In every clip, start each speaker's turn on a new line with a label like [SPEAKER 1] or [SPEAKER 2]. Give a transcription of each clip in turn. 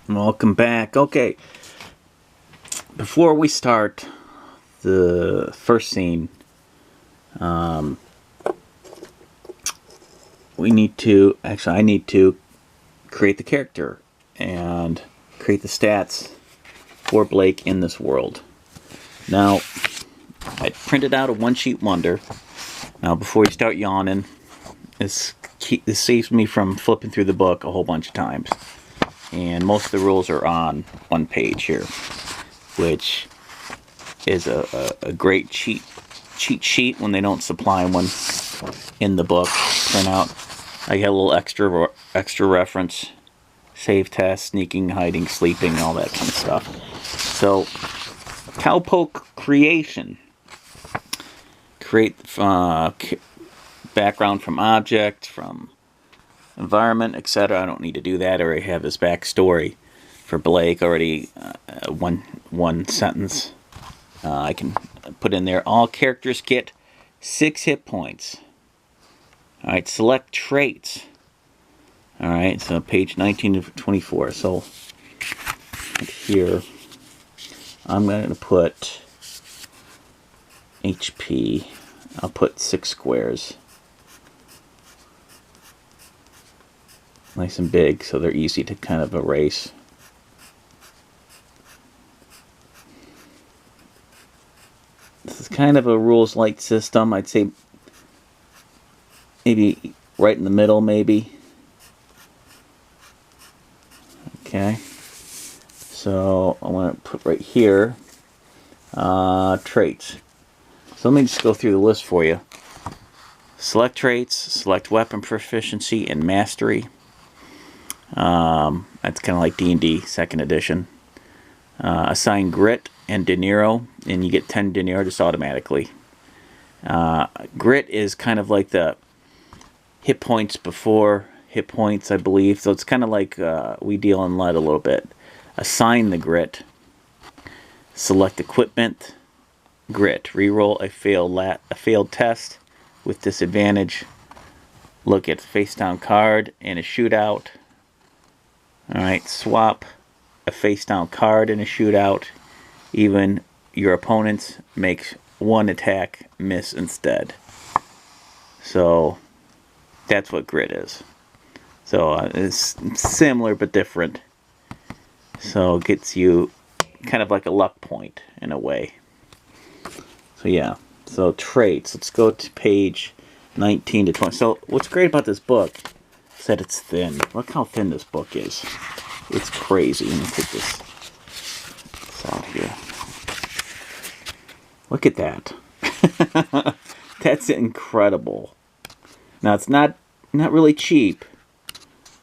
[SPEAKER 1] Welcome back. Okay, before we start the first scene, I need to create the character and create the stats for Blake in this world. Now, I printed out a one-sheet wonder. Now, before you start yawning, this saves me from flipping through the book a whole bunch of times. And most of the rules are on one page here, which is a great cheat sheet when they don't supply one in the book. Print out. I get a little extra reference, save test, sneaking, hiding, sleeping, all that kind of stuff. So, cowpoke creation. Create background from object, from environment, etc. I don't need to do that. I already have his backstory for Blake already. One sentence I can put in there. All characters get 6 hit points. Alright, select traits. Alright, so page 19 to 24. So here I'm going to put HP. I'll put 6 squares. Nice and big, so they're easy to kind of erase. This is kind of a rules light system. I'd say maybe right in the middle, maybe. Okay. So I want to put right here traits. So let me just go through the list for you. Select traits, select weapon proficiency and mastery. That's kind of like D&D 2nd edition. Assign grit and dinero, and you get 10 dinero just automatically. Grit is kind of like the hit points before hit points, I believe. So it's kind of like we deal in lead a little bit. Assign the grit. Select equipment. Grit. Reroll a failed test with disadvantage. Look at face down card in a shootout. Alright, swap a face down card in a shootout. Even your opponents makes one attack miss instead. So that's what grit is. So it's similar but different. So it gets you kind of like a luck point in a way. So yeah, so traits. Let's go to page 19 to 20. So what's great about this book is that it's thin. Look how thin this book is. It's crazy. Let me take this out here. Look at that. That's incredible. Now it's not really cheap.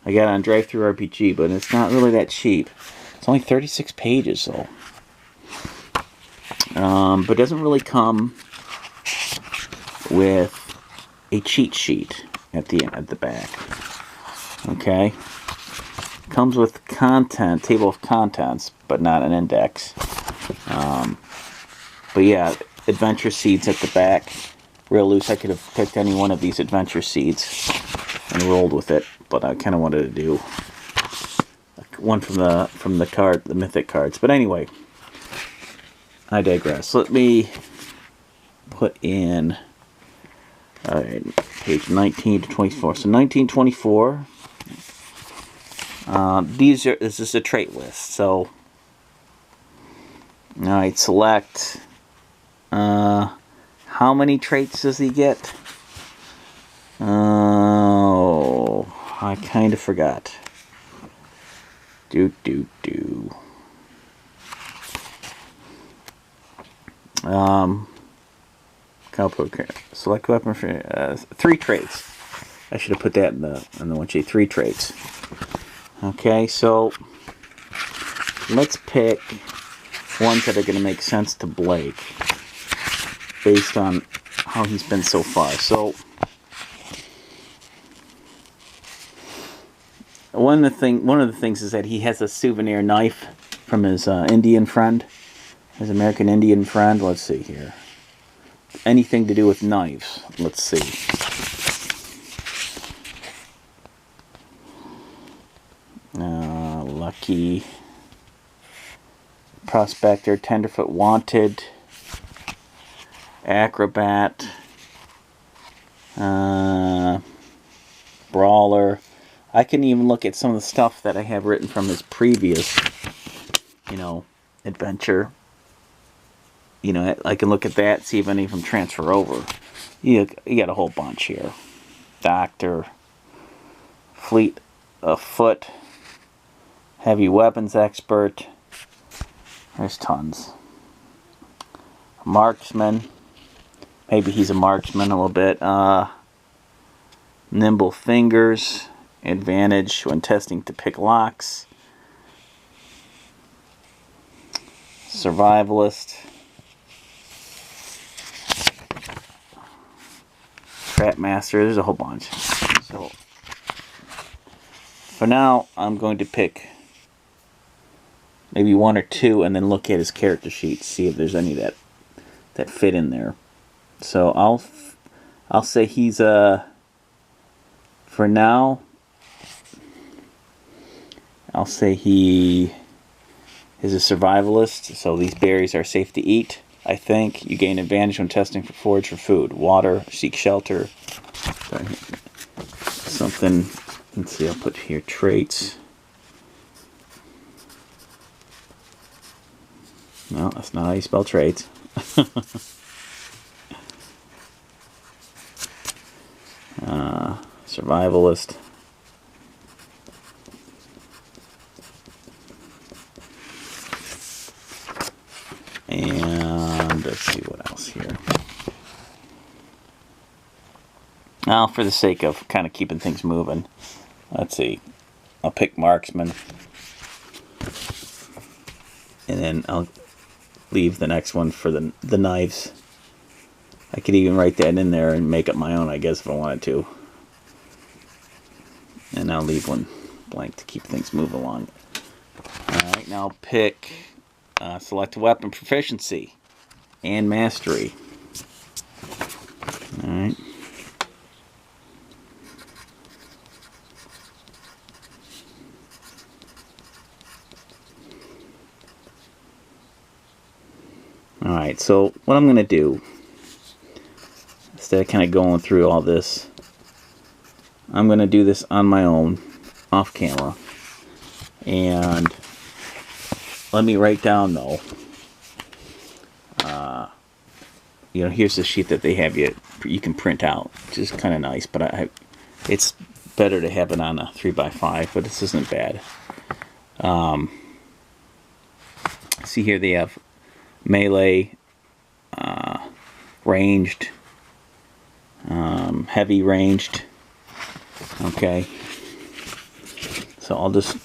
[SPEAKER 1] I got it on Drive-Thru RPG, but it's not really that cheap. It's only 36 pages though. But it doesn't really come with a cheat sheet at the back. Okay, comes with content, table of contents, but not an index. But yeah, adventure seeds at the back, real loose. I could have picked any one of these adventure seeds and rolled with it, but I kind of wanted to do one from the mythic cards. But anyway, I digress. Let me put in page 19 to 24. So 1924. This is a trait list. So, alright, select. How many traits does he get? Oh, I kind of forgot. Select weapon for 3 traits. I should have put that in the one sheet. 3 traits. Okay, so let's pick ones that are going to make sense to Blake based on how he's been so far. So one of the things is that he has a souvenir knife from his Indian friend, his American Indian friend. Let's see here. Anything to do with knives. Let's see. Jockey, Prospector, Tenderfoot, Wanted, Acrobat, Brawler. I can even look at some of the stuff that I have written from his previous, adventure. I can look at that, see if any of them transfer over. You got a whole bunch here. Doctor, Fleet of Foot, Heavy Weapons Expert. There's tons. Marksman. Maybe he's a marksman a little bit. Nimble Fingers. Advantage when testing to pick locks. Survivalist. Trap Master. There's a whole bunch. So for now, I'm going to pick maybe one or two and then look at his character sheet, see if there's any that fit in there. So I'll say he's for now, I'll say he is a survivalist. So these berries are safe to eat. I think you gain advantage when testing for forage for food, water, seek shelter. Something. Let's see. I'll put here traits. No, that's not how you spell traits. Survivalist. And let's see what else here. Now, for the sake of kind of keeping things moving, let's see. I'll pick Marksman. And then I'll leave the next one for the knives. I could even write that in there and make up my own, I guess, if I wanted to. And I'll leave one blank to keep things moving along. Alright, now I'll pick select weapon proficiency and mastery. Alright. Alright, so what I'm going to do, instead of kind of going through all this, I'm going to do this on my own, off camera. And let me write down, though, here's the sheet that they have you can print out, which is kind of nice, but it's better to have it on a 3x5, but this isn't bad. See here they have melee, ranged, heavy ranged. Okay, so I'll just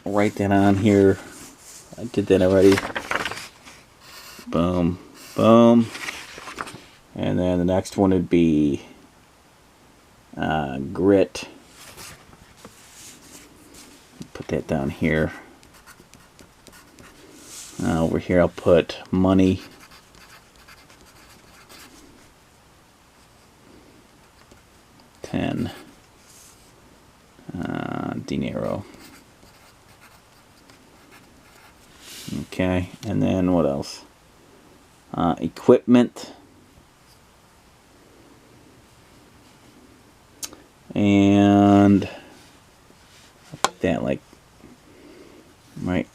[SPEAKER 1] write that on here. I did that already. Boom, boom. And then the next one would be grit. Put that down here. Over here I'll put money. $10. Dinero. Okay, and then what else? Equipment. And I'll put that like right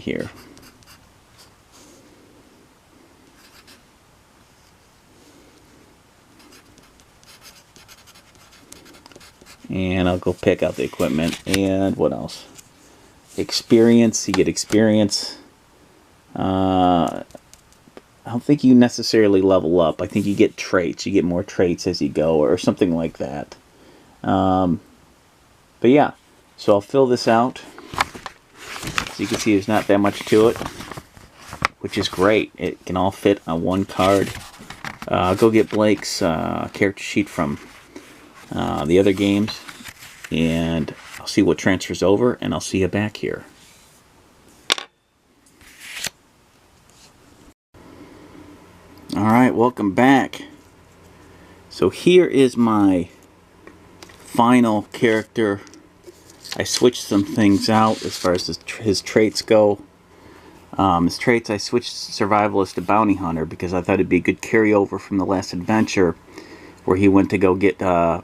[SPEAKER 1] here. And I'll go pick out the equipment. And what else? Experience. You get experience. I don't think you necessarily level up. I think you get traits. You get more traits as you go, or something like that. But yeah, so I'll fill this out. So you can see there's not that much to it, which is great. It can all fit on one card. I'll go get Blake's character sheet from the other games, and I'll see what transfers over, and I'll see you back here. Alright, welcome back. So here is my final character I switched some things out as far as his traits go. His traits, I switched Survivalist to Bounty Hunter because I thought it'd be a good carryover from the last adventure where he went to go get the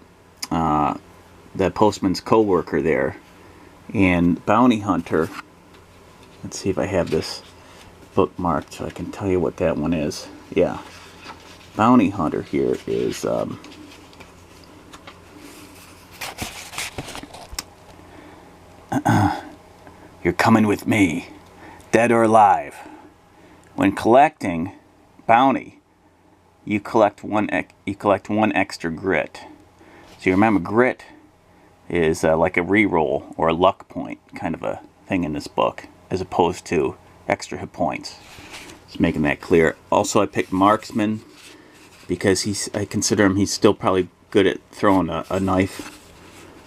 [SPEAKER 1] postman's co-worker there. And Bounty Hunter, let's see if I have this bookmarked so I can tell you what that one is. Yeah. Bounty Hunter here is you're coming with me, dead or alive. When collecting bounty, you collect one extra grit. So you remember, grit is like a reroll or a luck point kind of a thing in this book, as opposed to extra hit points. Just making that clear. Also, I picked Marksman because I consider he's still probably good at throwing a knife.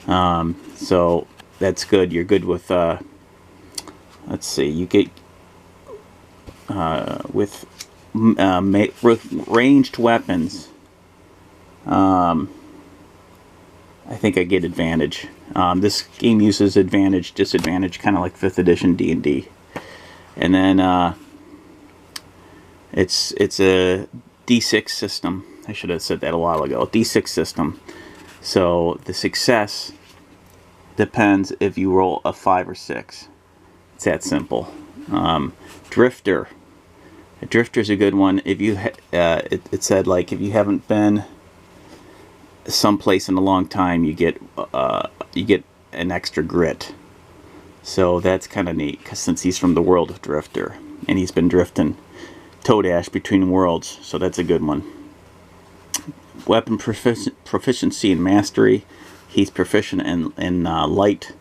[SPEAKER 1] So that's good. You're good with, let's see, you get with ranged weapons. I think I get advantage. This game uses advantage, disadvantage, kind of like 5th edition D&D. And then it's a D6 system. I should have said that a while ago. D6 system. So the success depends if you roll a 5 or 6. It's that simple. Drifter. A drifter's a good one. If you it said like if you haven't been someplace in a long time, you get an extra grit. So that's kind of neat, because since he's from the world of Drifter and he's been drifting Toadash between worlds, so that's a good one. Weapon proficiency and mastery. He's proficient in light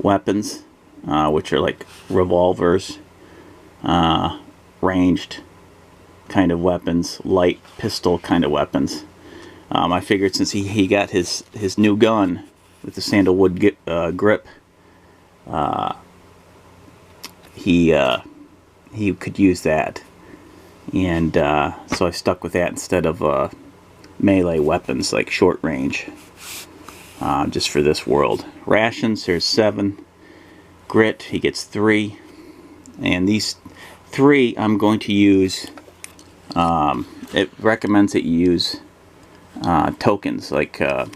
[SPEAKER 1] weapons, which are like revolvers, ranged kind of weapons, light pistol kind of weapons. I figured since he got his new gun with the sandalwood grip, he could use that, and so I stuck with that instead of melee weapons like short range, just for this world. Rations, there's 7. Grit, he gets 3, and these 3 I'm going to use. It recommends that you use tokens like what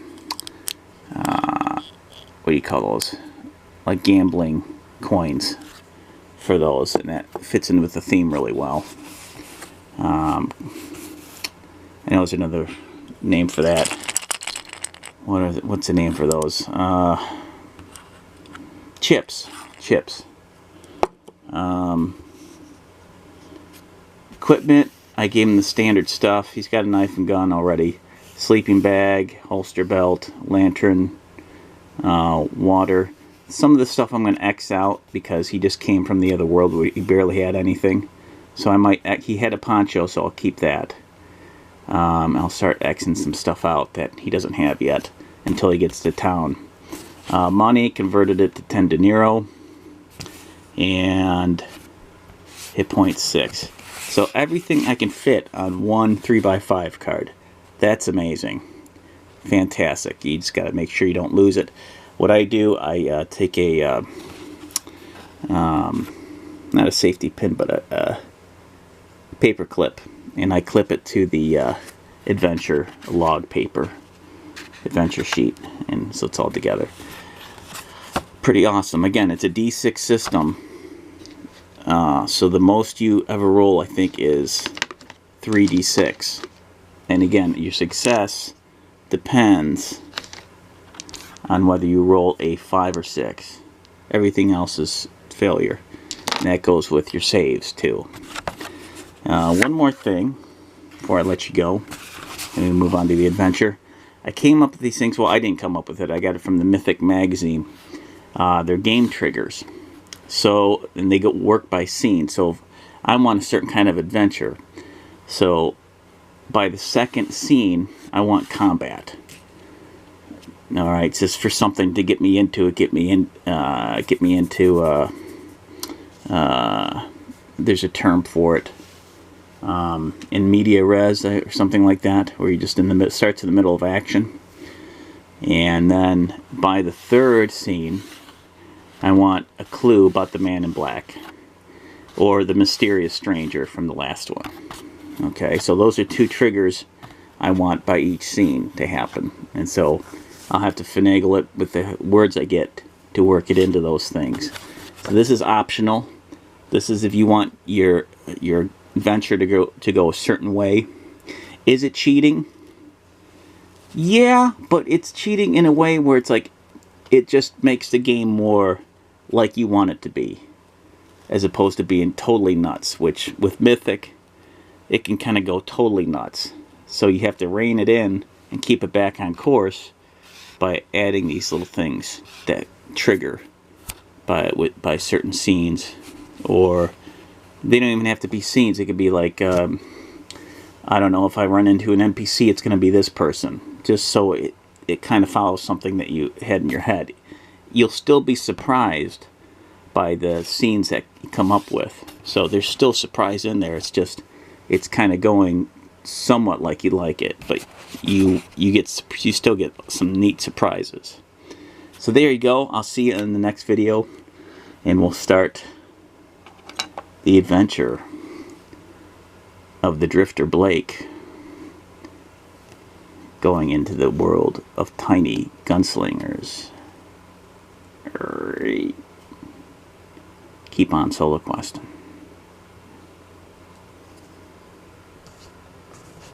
[SPEAKER 1] do you call those? Like gambling coins for those, and that fits in with the theme really well. I know there's another name for that. What's the name for those? Chips. Equipment, I gave him the standard stuff. He's got a knife and gun already. Sleeping bag, holster belt, lantern, water. Some of the stuff I'm going to X out because he just came from the other world where he barely had anything. So he had a poncho, so I'll keep that. I'll start Xing some stuff out that he doesn't have yet until he gets to town. Money, converted it to 10 dinero. And hit point 6. So everything I can fit on one 3x5 card. That's amazing. Fantastic. You just got to make sure you don't lose it. What I do, I take a, not a safety pin, but a paper clip, and I clip it to the adventure log paper, adventure sheet, and so it's all together. Pretty awesome. Again, it's a D6 system, so the most you ever roll, I think, is 3d6. And again, your success depends on whether you roll a 5 or 6. Everything else is failure. And that goes with your saves, too. One more thing before I let you go, and we move on to the adventure. I came up with these things. Well, I didn't come up with it. I got it from the Mythic magazine. They're game triggers. So, and they work by scene. So, if I want a certain kind of adventure. So, by the second scene, I want combat. All right, it's just for something to get me into it, get me into. There's a term for it. In media res or something like that, where you just starts in the middle of action, and then by the third scene, I want a clue about the man in black, or the mysterious stranger from the last one. Okay, so those are 2 triggers I want by each scene to happen. And so I'll have to finagle it with the words I get to work it into those things. So this is optional. This is if you want your adventure to go a certain way. Is it cheating? Yeah, but it's cheating in a way where it's like, it just makes the game more like you want it to be, as opposed to being totally nuts, which with Mythic, it can kind of go totally nuts. So you have to rein it in and keep it back on course by adding these little things that trigger by certain scenes. Or they don't even have to be scenes. It could be like, I don't know, if I run into an NPC, it's going to be this person. Just so it kind of follows something that you had in your head. You'll still be surprised by the scenes that you come up with. So there's still surprise in there. It's just, it's kind of going somewhat like you like it, but you still get some neat surprises. So there you go. I'll see you in the next video, and we'll start the adventure of the Drifter Blake going into the world of Tiny Gunslingers. Keep on solo questing.